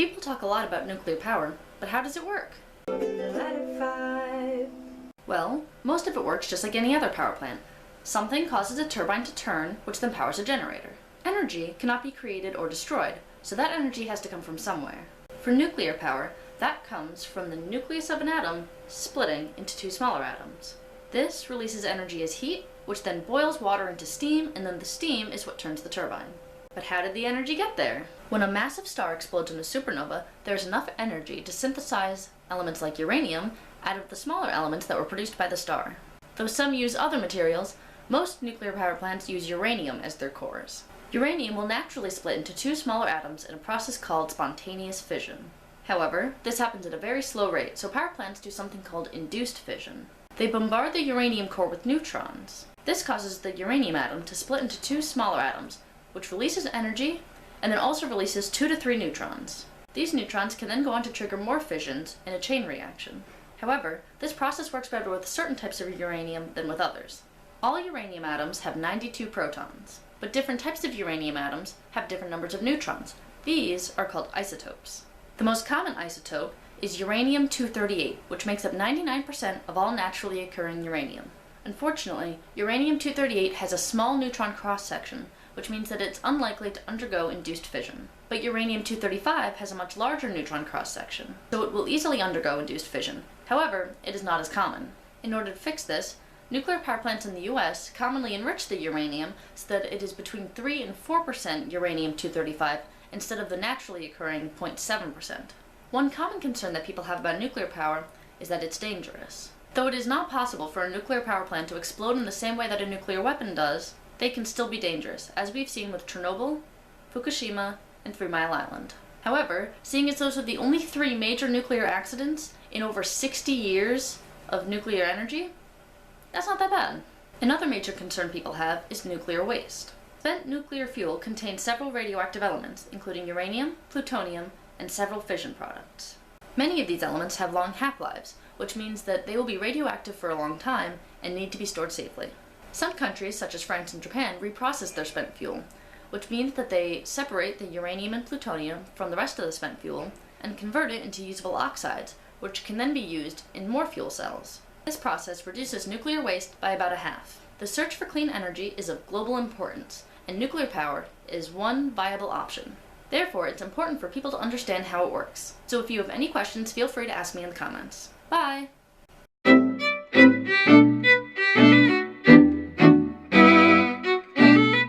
People talk a lot about nuclear power, but how does it work? Well, most of it works just like any other power plant. Something causes a turbine to turn, which then powers a generator. Energy cannot be created or destroyed, so that energy has to come from somewhere. For nuclear power, that comes from the nucleus of an atom splitting into two smaller atoms. This releases energy as heat, which then boils water into steam, and then the steam is what turns the turbine. But how did the energy get there? When a massive star explodes in a supernova, there's enough energy to synthesize elements like uranium out of the smaller elements that were produced by the star. Though some use other materials, most nuclear power plants use uranium as their cores. Uranium will naturally split into two smaller atoms in a process called spontaneous fission. However, this happens at a very slow rate, so power plants do something called induced fission. They bombard the uranium core with neutrons. This causes the uranium atom to split into two smaller atoms, which releases energy, and then also releases 2 to 3 neutrons. These neutrons can then go on to trigger more fissions in a chain reaction. However, this process works better with certain types of uranium than with others. All uranium atoms have 92 protons, but different types of uranium atoms have different numbers of neutrons. These are called isotopes. The most common isotope is uranium-238, which makes up 99% of all naturally occurring uranium. Unfortunately, uranium-238 has a small neutron cross-section, which means that it's unlikely to undergo induced fission. But uranium-235 has a much larger neutron cross-section, so it will easily undergo induced fission. However, it is not as common. In order to fix this, nuclear power plants in the US commonly enrich the uranium so that it is between 3 and 4% uranium-235 instead of the naturally occurring 0.7%. One common concern that people have about nuclear power is that it's dangerous. Though it is not possible for a nuclear power plant to explode in the same way that a nuclear weapon does, they can still be dangerous, as we've seen with Chernobyl, Fukushima, and 3 Mile Island. However, seeing as those are the only 3 major nuclear accidents in over 60 years of nuclear energy, that's not that bad. Another major concern people have is nuclear waste. Spent nuclear fuel contains several radioactive elements, including uranium, plutonium, and several fission products. Many of these elements have long half-lives, which means that they will be radioactive for a long time and need to be stored safely. Some countries, such as France and Japan, reprocess their spent fuel, which means that they separate the uranium and plutonium from the rest of the spent fuel and convert it into usable oxides, which can then be used in more fuel cells. This process reduces nuclear waste by about a half. The search for clean energy is of global importance, and nuclear power is one viable option. Therefore, it's important for people to understand how it works. So if you have any questions, feel free to ask me in the comments. Bye!